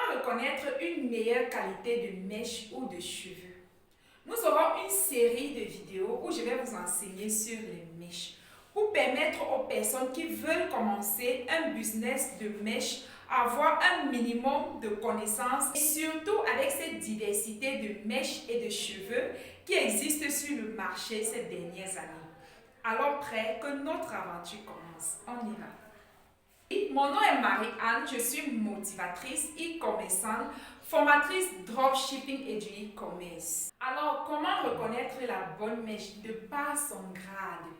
Comment reconnaître une meilleure qualité de mèche ou de cheveux? Nous aurons une série de vidéos où je vais vous enseigner sur les mèches pour permettre aux personnes qui veulent commencer un business de mèches à avoir un minimum de connaissances et surtout avec cette diversité de mèches et de cheveux qui existent sur le marché ces dernières années. Alors prêt que notre aventure commence. On y va. Mon nom est Marie-Anne, je suis motivatrice e-commerçante, formatrice dropshipping et du e-commerce. Alors, comment reconnaître la bonne mèche de par son grade?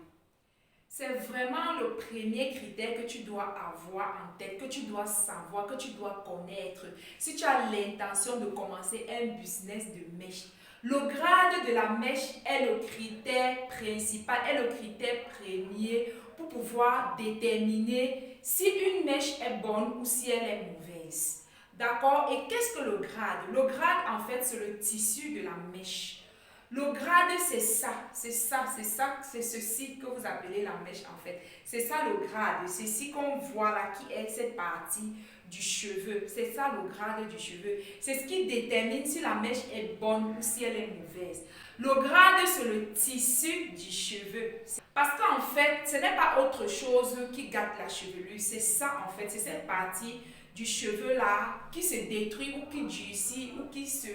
C'est vraiment le premier critère que tu dois avoir en tête, que tu dois savoir, que tu dois connaître. Si tu as l'intention de commencer un business de mèche, le grade de la mèche est le critère principal, est le critère premier pour pouvoir déterminer si une mèche est bonne ou si elle est mauvaise. D'accord? Et qu'est-ce que le grade? Le grade, en fait, c'est le tissu de la mèche. Le grade, c'est ceci que vous appelez la mèche, en fait. C'est ça le grade, c'est ce qu'on voit là, qui est cette partie du cheveu. C'est ça le grade du cheveu. C'est ce qui détermine si la mèche est bonne ou si elle est mauvaise. Le grade, c'est le tissu du cheveu. Parce qu'en fait, ce n'est pas autre chose qui gâte la chevelure. C'est ça, en fait. C'est cette partie du cheveu là qui se détruit ou qui durcit ou qui se...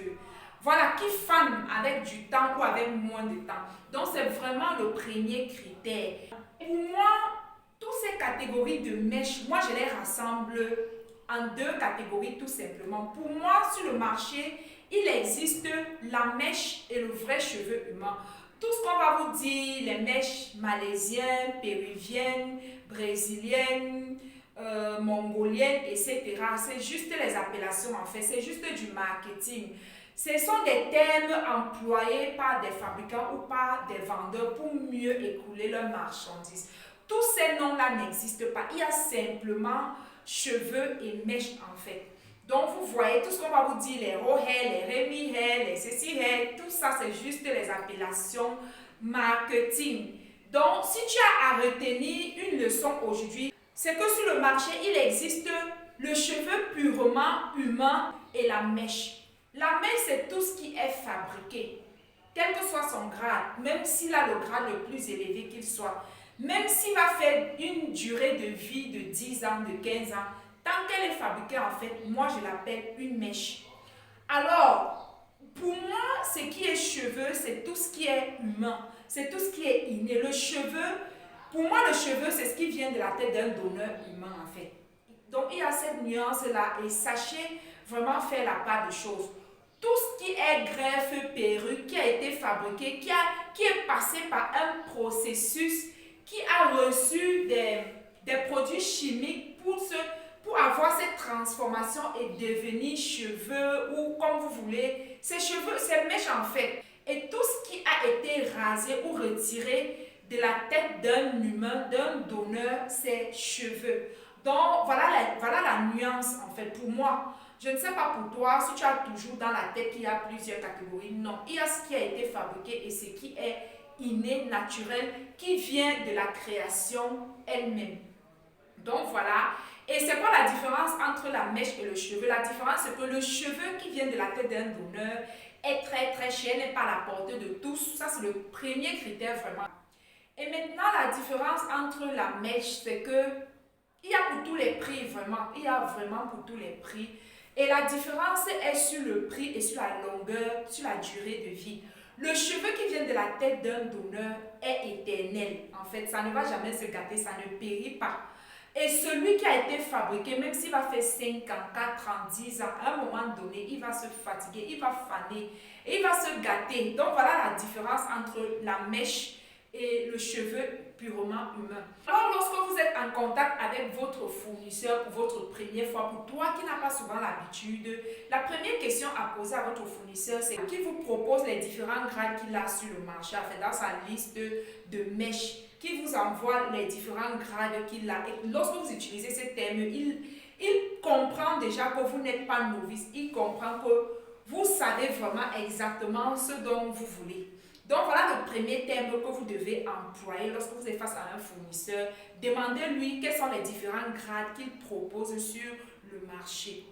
Voilà, qui fane avec du temps ou avec moins de temps. Donc, c'est vraiment le premier critère. Pour moi, toutes ces catégories de mèches, moi, je les rassemble en deux catégories tout simplement. Pour moi, sur le marché, il existe la mèche et le vrai cheveu humain. Tout ce qu'on va vous dire, les mèches malaisiennes, péruviennes, brésiliennes, mongoliennes, etc. C'est juste les appellations en fait, c'est juste du marketing. Ce sont des termes employés par des fabricants ou par des vendeurs pour mieux écouler leurs marchandises. Tous ces noms-là n'existent pas. Il y a simplement cheveux et mèches en fait. Donc vous voyez tout ce qu'on va vous dire, les raw hair, les Remy hair, les ceci hair, tout ça c'est juste les appellations marketing. Donc si tu as à retenir une leçon aujourd'hui, c'est que sur le marché il existe le cheveu purement humain et la mèche. La mèche, c'est tout ce qui est fabriqué, quel que soit son grade, même s'il a le grade le plus élevé qu'il soit, même s'il va faire une durée de vie de 10 ans, de 15 ans, tant qu'elle est fabriquée, en fait, moi je l'appelle une mèche. Alors, pour moi, ce qui est cheveux, c'est tout ce qui est humain, c'est tout ce qui est inné. Le cheveu, pour moi, le cheveu, c'est ce qui vient de la tête d'un donneur humain, en fait. Donc, il y a cette nuance-là et sachez vraiment faire la part des choses. Tout ce qui est greffe, perruque, qui a été fabriqué, qui est passé par un processus, qui a reçu des produits chimiques pour avoir cette transformation et devenir cheveux ou comme vous voulez, ces cheveux, ces mèches en fait. Et tout ce qui a été rasé ou retiré de la tête d'un humain, d'un donneur, c'est cheveux. Donc voilà la nuance en fait pour moi. Je ne sais pas pour toi, si tu as toujours dans la tête qu'il y a plusieurs catégories. Non, il y a ce qui a été fabriqué et ce qui est inné, naturel, qui vient de la création elle-même. Donc voilà. Et c'est quoi la différence entre la mèche et le cheveu? La différence, c'est que le cheveu qui vient de la tête d'un donneur est très très cher, n'est pas à la portée de tous. Ça, c'est le premier critère vraiment. Et maintenant, la différence entre la mèche, c'est que il y a pour tous les prix, vraiment. Il y a vraiment pour tous les prix. Et la différence est sur le prix et sur la longueur, sur la durée de vie. Le cheveu qui vient de la tête d'un donneur est éternel. En fait, ça ne va jamais se gâter, ça ne périt pas. Et celui qui a été fabriqué, même s'il va faire 5 ans, 4 ans, 10 ans, à un moment donné, il va se fatiguer, il va faner, et il va se gâter. Donc voilà la différence entre la mèche et le cheveu purement humain. Alors lorsque vous êtes en contact avec votre fournisseur pour votre première fois, pour toi qui n'as pas souvent l'habitude, la première question à poser à votre fournisseur, c'est qu'il vous propose les différents grades qu'il a sur le marché, en fait, dans sa liste de mèches, qui vous envoie les différents grades qu'il a. Et lorsque vous utilisez ces termes, il comprend déjà que vous n'êtes pas novice, il comprend que vous savez vraiment exactement ce dont vous voulez. Donc voilà le premier terme que vous devez employer lorsque vous êtes face à un fournisseur. Demandez-lui quels sont les différents grades qu'il propose sur le marché.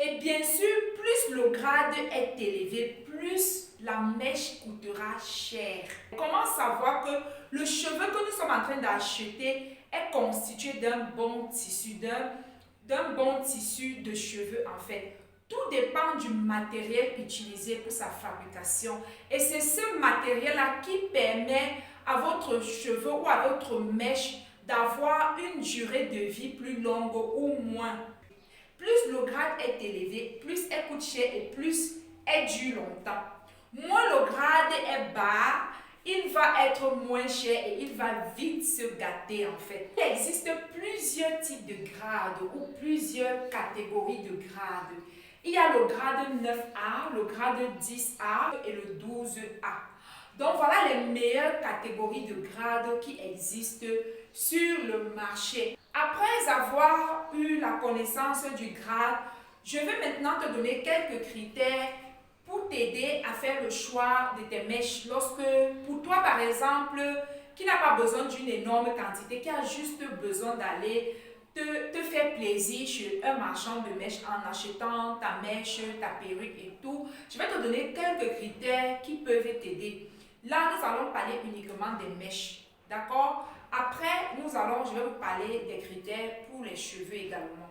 Et bien sûr, plus le grade est élevé, plus la mèche coûtera cher. Comment savoir que le cheveu que nous sommes en train d'acheter est constitué d'un bon tissu, d'un bon tissu de cheveux en fait? Tout dépend du matériel utilisé pour sa fabrication. Et c'est ce matériel-là qui permet à votre cheveu ou à votre mèche d'avoir une durée de vie plus longue ou moins. Plus le grade est élevé, plus elle coûte cher et plus elle dure longtemps. Moins le grade est bas, il va être moins cher et il va vite se gâter en fait. Il existe plusieurs types de grades ou plusieurs catégories de grades. Il y a le grade 9A, le grade 10A et le 12A. Donc voilà les meilleures catégories de grades qui existent sur le marché. Après avoir eu la connaissance du grade, je vais maintenant te donner quelques critères pour t'aider à faire le choix de tes mèches. Lorsque, pour toi par exemple, qui n'a pas besoin d'une énorme quantité, qui a juste besoin d'aller te faire plaisir chez un marchand de mèches en achetant ta mèche, ta perruque et tout, je vais te donner quelques critères qui peuvent t'aider. Là, nous allons parler uniquement des mèches, d'accord? Après, je vais vous parler des critères pour les cheveux également.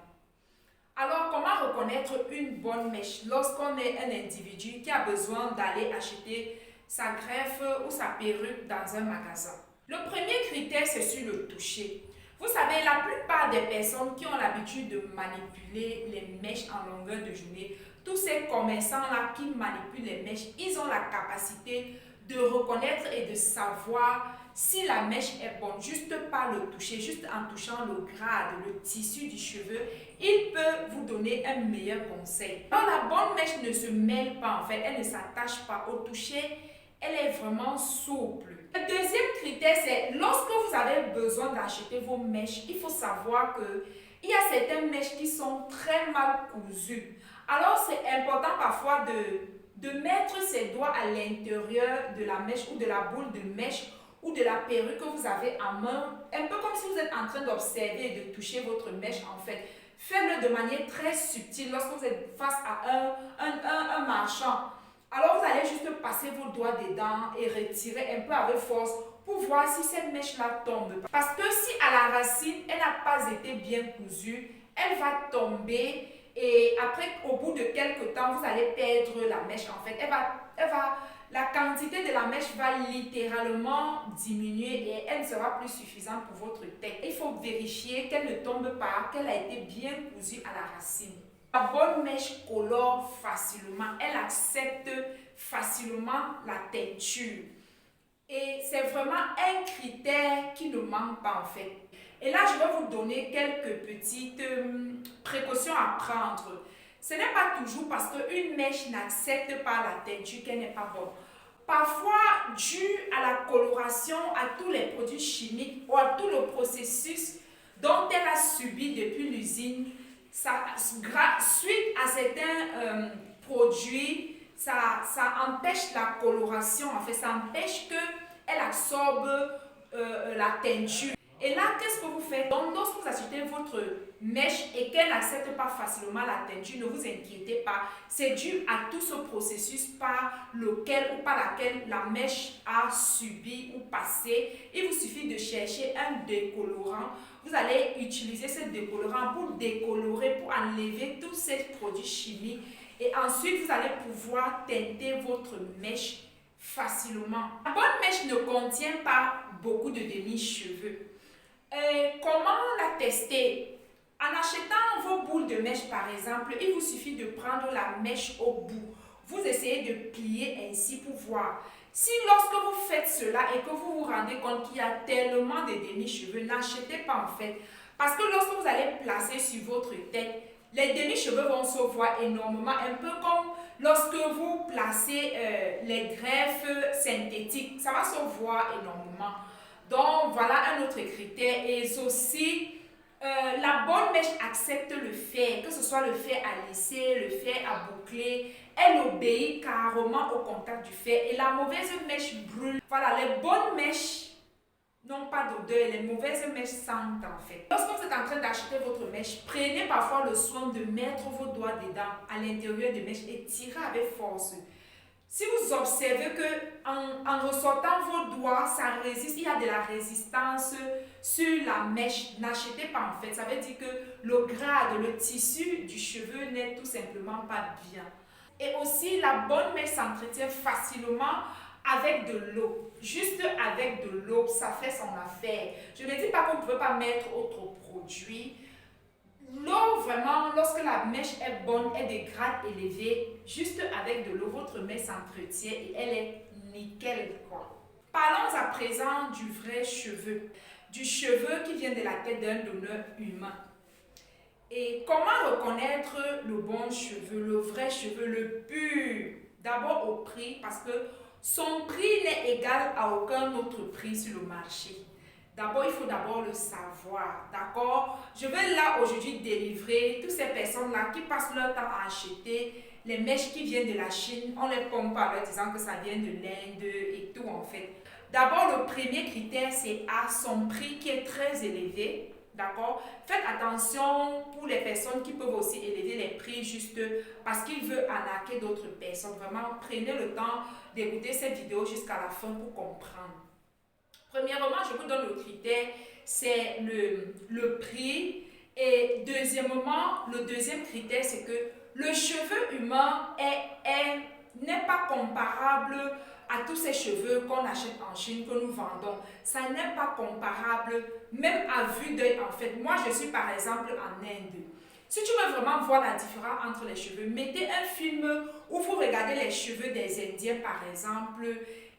Alors, comment reconnaître une bonne mèche lorsqu'on est un individu qui a besoin d'aller acheter sa greffe ou sa perruque dans un magasin? Le premier critère, c'est sur le toucher. Vous savez, la plupart des personnes qui ont l'habitude de manipuler les mèches en longueur de journée, tous ces commerçants-là qui manipulent les mèches, ils ont la capacité de reconnaître et de savoir si la mèche est bonne, juste par le toucher, juste en touchant le grade, le tissu du cheveu, il peut vous donner un meilleur conseil. Alors, la bonne mèche ne se mêle pas en fait, elle ne s'attache pas au toucher, elle est vraiment souple. Le deuxième critère, c'est lorsque vous avez besoin d'acheter vos mèches, il faut savoir qu'il y a certaines mèches qui sont très mal cousues. Alors, c'est important parfois de mettre ses doigts à l'intérieur de la mèche ou de la boule de mèche ou de la perruque que vous avez en main, un peu comme si vous êtes en train d'observer et de toucher votre mèche en fait. Faites-le de manière très subtile lorsque vous êtes face à un marchand. Alors vous allez juste passer vos doigts dedans et retirer un peu avec force pour voir si cette mèche-là tombe. Parce que si à la racine, elle n'a pas été bien cousue, elle va tomber et après, au bout de quelques temps, vous allez perdre la mèche en fait. La quantité de la mèche va littéralement diminuer et elle ne sera plus suffisante pour votre tête. Il faut vérifier qu'elle ne tombe pas, qu'elle a été bien cousue à la racine. La bonne mèche colore facilement, elle accepte facilement la teinture. Et c'est vraiment un critère qui ne manque pas en fait. Et là, je vais vous donner quelques petites précautions à prendre. Ce n'est pas toujours parce qu'une mèche n'accepte pas la teinture qu'elle n'est pas bonne. Parfois, dû à la coloration, à tous les produits chimiques ou à tout le processus dont elle a subi depuis l'usine, suite à certains produits, ça empêche la coloration, en fait, ça empêche qu'elle absorbe la teinture. Et là, qu'est-ce que vous faites? Donc, lorsque vous achetez votre mèche et qu'elle n'accepte pas facilement la teinture, ne vous inquiétez pas. C'est dû à tout ce processus par lequel ou par laquelle la mèche a subi ou passé. Il vous suffit de chercher un décolorant. Vous allez utiliser ce décolorant pour décolorer, pour enlever tous ces produits chimiques. Et ensuite, vous allez pouvoir teinter votre mèche facilement. La bonne mèche ne contient pas beaucoup de demi-cheveux. Comment la tester? En achetant vos boules de mèche par exemple, il vous suffit de prendre la mèche au bout. Vous essayez de plier ainsi pour voir. Si lorsque vous faites cela et que vous vous rendez compte qu'il y a tellement de demi-cheveux, n'achetez pas en fait. Parce que lorsque vous allez placer sur votre tête, les demi-cheveux vont se voir énormément, un peu comme lorsque vous placez les greffes synthétiques. Ça va se voir énormément. Donc, voilà un autre critère. Et aussi, la bonne mèche accepte le fer, que ce soit le fer à lisser, le fer à boucler. Elle obéit carrément au contact du fer. Et la mauvaise mèche brûle. Voilà, les bonnes mèches n'ont pas d'odeur et les mauvaises mèches sentent en fait. Lorsque vous êtes en train d'acheter votre mèche, prenez parfois le soin de mettre vos doigts dedans, à l'intérieur des mèches et tirez avec force. Si vous observez que en ressortant vos doigts, ça résiste, il y a de la résistance sur la mèche, n'achetez pas en fait. Ça veut dire que le grade, le tissu du cheveu n'est tout simplement pas bien. Et aussi, la bonne mèche s'entretient facilement avec de l'eau. Juste avec de l'eau, ça fait son affaire. Je ne dis pas qu'on ne peut pas mettre autre produit. L'eau, vraiment, lorsque la mèche est bonne, est de grade élevé, juste avec de l'eau, votre mèche s'entretient et elle est nickel, quoi. Parlons à présent du vrai cheveu. Du cheveu qui vient de la tête d'un donneur humain. Et comment reconnaître le bon cheveu, le vrai cheveu, le pur? D'abord au prix, parce que son prix n'est égal à aucun autre prix sur le marché. D'abord, il faut d'abord le savoir, d'accord? Je vais là aujourd'hui délivrer toutes ces personnes-là qui passent leur temps à acheter les mèches qui viennent de la Chine. On les pompe en leur disant que ça vient de l'Inde et tout en fait. D'abord, le premier critère, c'est à son prix qui est très élevé. D'accord? Faites attention pour les personnes qui peuvent aussi élever les prix juste parce qu'ils veulent arnaquer d'autres personnes. Vraiment, prenez le temps d'écouter cette vidéo jusqu'à la fin pour comprendre. Premièrement, je vous donne le critère, c'est le prix. Et deuxièmement, le deuxième critère, c'est que le cheveu humain n'est pas comparable à tous ces cheveux qu'on achète en Chine, que nous vendons. Ça n'est pas comparable, même à vue d'œil en fait. Moi, je suis par exemple en Inde. Si tu veux vraiment voir la différence entre les cheveux, mettez un film où vous regardez les cheveux des Indiens par exemple,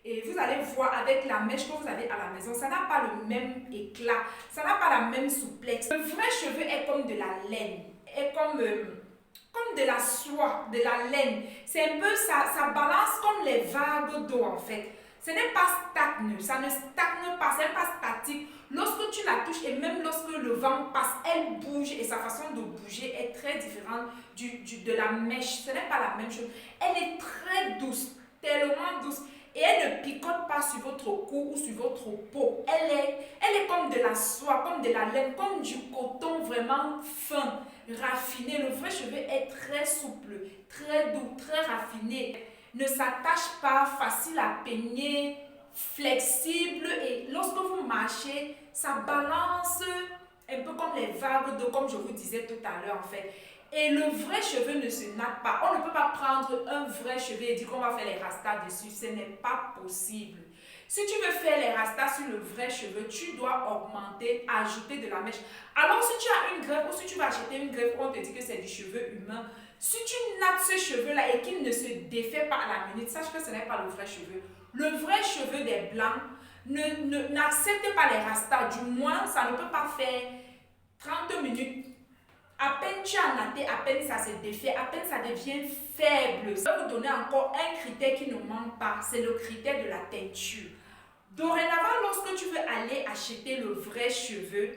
et vous allez voir avec la mèche que vous avez à la maison, ça n'a pas le même éclat, ça n'a pas la même souplesse. Le vrai cheveu est comme de la laine, est comme de la soie, de la laine. C'est un peu ça balance comme les vagues d'eau en fait. Ce n'est pas stagneux, ça ne stagne pas, ce n'est pas statique. Lorsque tu la touches et même lorsque le vent passe, elle bouge et sa façon de bouger est très différente de la mèche. Ce n'est pas la même chose. Elle est très douce, tellement douce. Et elle ne picote pas sur votre cou ou sur votre peau. Elle est comme de la soie, comme de la laine, comme du coton vraiment fin, raffiné. Le vrai cheveu est très souple, très doux, très raffiné. Ne s'attache pas, facile à peigner, flexible. Et lorsque vous marchez, ça balance un peu comme les vagues d'eau, comme je vous disais tout à l'heure en fait. Et le vrai cheveu ne se natte pas. On ne peut pas prendre un vrai cheveu et dire qu'on va faire les rastas dessus. Ce n'est pas possible. Si tu veux faire les rastas sur le vrai cheveu, tu dois augmenter, ajouter de la mèche. Alors si tu as une greffe ou si tu vas acheter une greffe, on te dit que c'est du cheveu humain. Si tu nattes ce cheveu-là et qu'il ne se défait pas à la minute, sache que ce n'est pas le vrai cheveu. Le vrai cheveu des blancs, n'accepte pas les rastas. Du moins, ça ne peut pas faire 30 minutes. À peine tu as natté, à peine ça se défait, à peine ça devient faible. Ça va vous donner encore un critère qui ne manque pas, c'est le critère de la teinture. Dorénavant, lorsque tu veux aller acheter le vrai cheveu,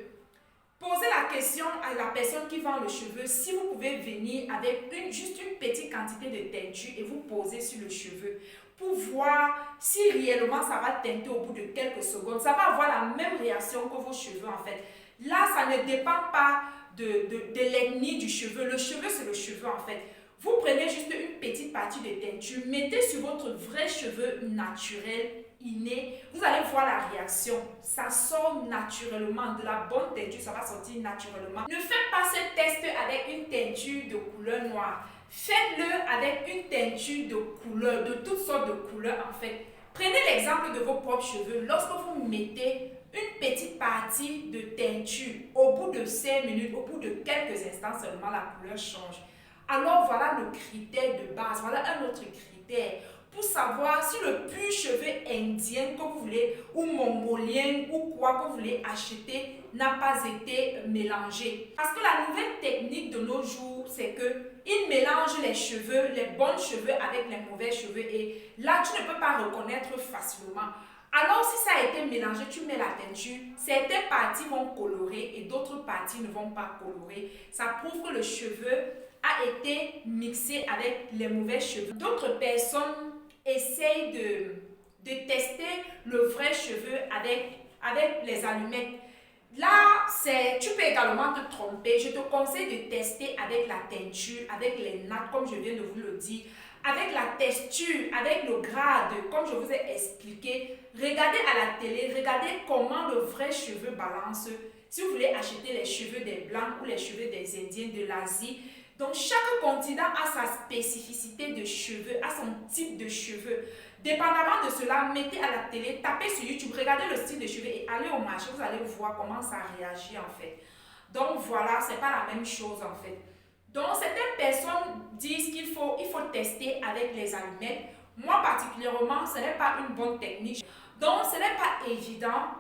posez la question à la personne qui vend le cheveu si vous pouvez venir avec juste une petite quantité de teinture et vous poser sur le cheveu pour voir si réellement ça va teinter au bout de quelques secondes. Ça va avoir la même réaction que vos cheveux en fait. Là, ça ne dépend pas de l'ethnie du cheveu. Le cheveu, c'est le cheveu en fait. Vous prenez juste une petite partie de teinture, mettez sur votre vrai cheveu naturel, inné, vous allez voir la réaction. Ça sort naturellement, de la bonne teinture, ça va sortir naturellement. Ne faites pas ce test avec une teinture de couleur noire. Faites-le avec une teinture de couleur, de toutes sortes de couleurs en fait. Prenez l'exemple de vos propres cheveux. Lorsque vous mettez une petite partie de teinture, au bout de 5 minutes, au bout de quelques instants seulement, la couleur change. Alors voilà le critère de base, voilà un autre critère pour savoir si le pur cheveu indien que vous voulez ou mongolien ou quoi que vous voulez acheter n'a pas été mélangé. Parce que la nouvelle technique de nos jours, c'est qu'ils mélangent les cheveux, les bons cheveux avec les mauvais cheveux et là tu ne peux pas reconnaître facilement. Alors si ça a été mélangé, tu mets la teinture, certaines parties vont colorer et d'autres parties ne vont pas colorer. Ça prouve que le cheveu a été mixé avec les mauvais cheveux. D'autres personnes essayent de tester le vrai cheveu avec avec les allumettes. Là, tu peux également te tromper. Je te conseille de tester avec la teinture, avec les nattes, comme je viens de vous le dire, avec la texture, avec le grade, comme je vous ai expliqué. Regardez à la télé, regardez comment le vrai cheveu balance. Si vous voulez acheter les cheveux des Blancs ou les cheveux des Indiens de l'Asie, donc chaque continent a sa spécificité de cheveux, a son type de cheveux. Dépendamment de cela, mettez à la télé, tapez sur YouTube, regardez le style de cheveux et allez au marché, vous allez voir comment ça réagit en fait. Donc voilà, c'est pas la même chose en fait. Donc certaines personnes disent qu'il faut tester avec les allumettes. Moi particulièrement, ce n'est pas une bonne technique. Donc ce n'est pas évident.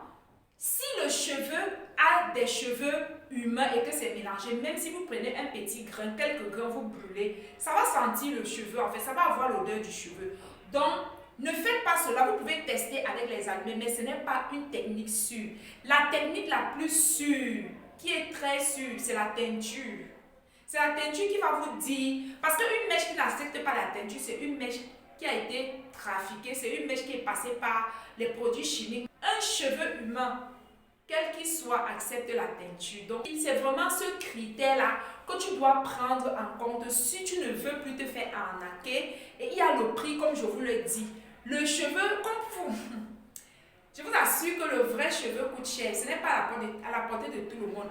Si le cheveu a des cheveux humains et que c'est mélangé, même si vous prenez un petit grain, quelques grains, vous brûlez, ça va sentir le cheveu en fait, ça va avoir l'odeur du cheveu. Donc ne faites pas cela, vous pouvez tester avec les allumettes, mais ce n'est pas une technique sûre. La technique la plus sûre, qui est très sûre, c'est la teinture. C'est la teinture qui va vous dire, parce qu'une mèche qui n'accepte pas la teinture, c'est une mèche qui a été trafiquée, c'est une mèche qui est passée par les produits chimiques. Un cheveu humain, quel qu'il soit, accepte la teinture. Donc, c'est vraiment ce critère-là que tu dois prendre en compte si tu ne veux plus te faire arnaquer. Et il y a le prix, comme je vous le dis. Le cheveu, comme vous, je vous assure que le vrai cheveu coûte cher. Ce n'est pas à la portée de tout le monde.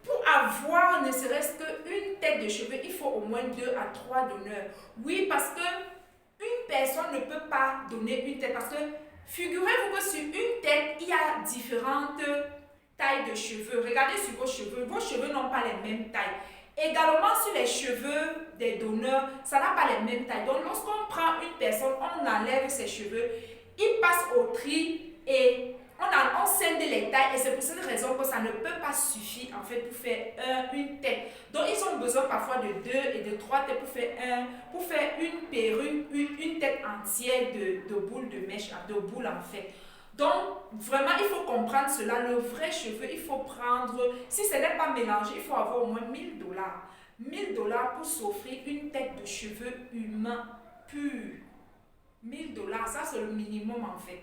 Pour avoir ne serait-ce qu'une tête de cheveux, il faut au moins 2 à 3 donneurs. Oui, parce que une personne ne peut pas donner une tête. Parce que figurez-vous que sur une tête, il y a différentes tailles de cheveux. Regardez sur vos cheveux n'ont pas les mêmes tailles. Également sur les cheveux des donneurs, ça n'a pas les mêmes tailles. Donc lorsqu'on prend une personne, on enlève ses cheveux, il passe au tri et on scinde les tailles et c'est pour cette raison que ça ne peut pas suffire en fait pour faire une tête. Donc ils ont besoin parfois de 2 et de 3 têtes pour faire une perruque, une tête entière de boules de mèche, de boules en fait. Donc vraiment il faut comprendre cela, le vrai cheveu il faut prendre, si ce n'est pas mélangé, il faut avoir au moins $1000. $1000 pour s'offrir une tête de cheveux humain pur. $1000, ça c'est le minimum en fait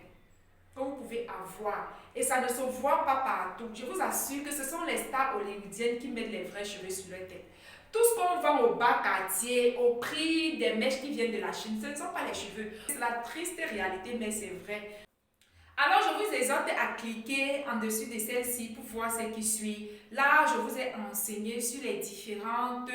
que vous pouvez avoir. Et ça ne se voit pas partout. Je vous assure que ce sont les stars hollywoodiennes qui mettent les vrais cheveux sur leur tête. Tout ce qu'on vend au bas quartier, au prix des mèches qui viennent de la Chine, ce ne sont pas les cheveux. C'est la triste réalité, mais c'est vrai. Alors, je vous exhorte à cliquer en dessus de celle-ci pour voir ce qui suit. Là, je vous ai enseigné sur les différentes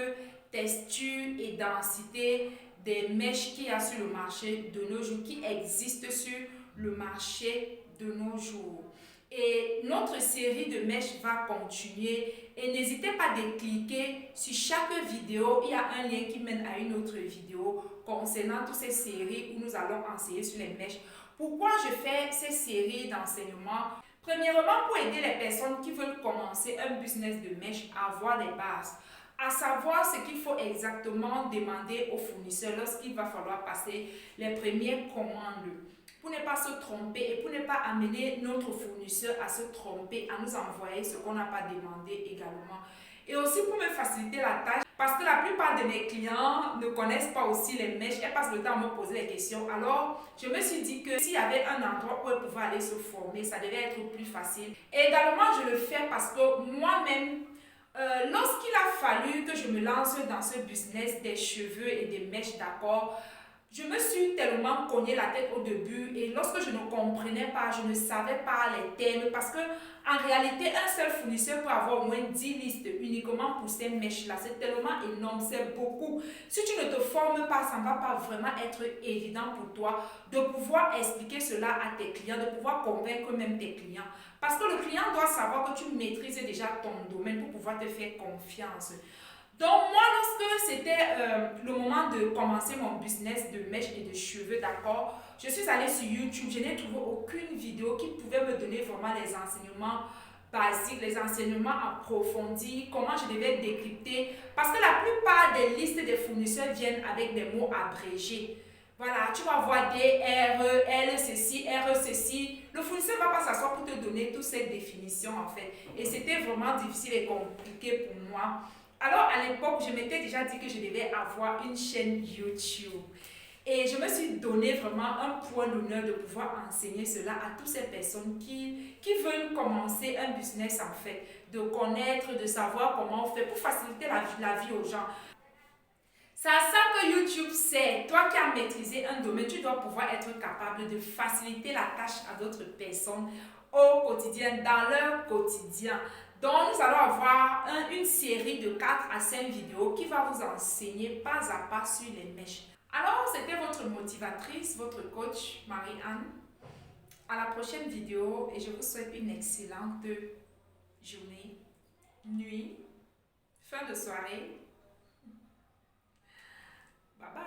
textures et densités des mèches qu'il y a sur le marché de nos jours, qui existent sur le marché de nos jours. Et notre série de mèches va continuer et n'hésitez pas de cliquer sur chaque vidéo, il y a un lien qui mène à une autre vidéo concernant toutes ces séries où nous allons enseigner sur les mèches. Pourquoi je fais ces séries d'enseignement? Premièrement, pour aider les personnes qui veulent commencer un business de mèches à avoir les bases, à savoir ce qu'il faut exactement demander aux fournisseurs lorsqu'il va falloir passer les premières commandes, pour ne pas se tromper et pour ne pas amener notre fournisseur à se tromper, à nous envoyer ce qu'on n'a pas demandé également. Et aussi pour me faciliter la tâche, parce que la plupart de mes clients ne connaissent pas aussi les mèches, elles passent le temps à me poser les questions. Alors, je me suis dit que s'il y avait un endroit où elles pouvaient aller se former, ça devait être plus facile. Et également, je le fais parce que moi-même, lorsqu'il a fallu que je me lance dans ce business des cheveux et des mèches, d'accord, je me suis tellement cogné la tête au début et lorsque je ne comprenais pas, je ne savais pas les termes parce que en réalité, un seul fournisseur peut avoir au moins 10 listes uniquement pour ces mèches-là. C'est tellement énorme, c'est beaucoup. Si tu ne te formes pas, ça ne va pas vraiment être évident pour toi de pouvoir expliquer cela à tes clients, de pouvoir convaincre même tes clients. Parce que le client doit savoir que tu maîtrises déjà ton domaine pour pouvoir te faire confiance. Donc moi, lorsque c'était le moment de commencer mon business de mèches et de cheveux, d'accord, je suis allée sur YouTube, je n'ai trouvé aucune vidéo qui pouvait me donner vraiment les enseignements basiques, les enseignements approfondis, comment je devais décrypter, parce que la plupart des listes des fournisseurs viennent avec des mots abrégés. Voilà, tu vas voir D, R, L, ceci, R, ceci. Le fournisseur ne va pas s'asseoir pour te donner toutes ces définitions en fait. Et c'était vraiment difficile et compliqué pour moi. Alors à l'époque, je m'étais déjà dit que je devais avoir une chaîne YouTube. Et je me suis donné vraiment un point d'honneur de pouvoir enseigner cela à toutes ces personnes qui veulent commencer un business en fait, de connaître, de savoir comment on fait pour faciliter la vie aux gens. C'est à ça que YouTube sert. Toi qui as maîtrisé un domaine, tu dois pouvoir être capable de faciliter la tâche à d'autres personnes au quotidien, dans leur quotidien. Donc, nous allons avoir une série de 4 à 5 vidéos qui va vous enseigner pas à pas sur les mèches. Alors, c'était votre motivatrice, votre coach, Marie-Anne. À la prochaine vidéo et je vous souhaite une excellente journée, nuit, fin de soirée. Bye bye.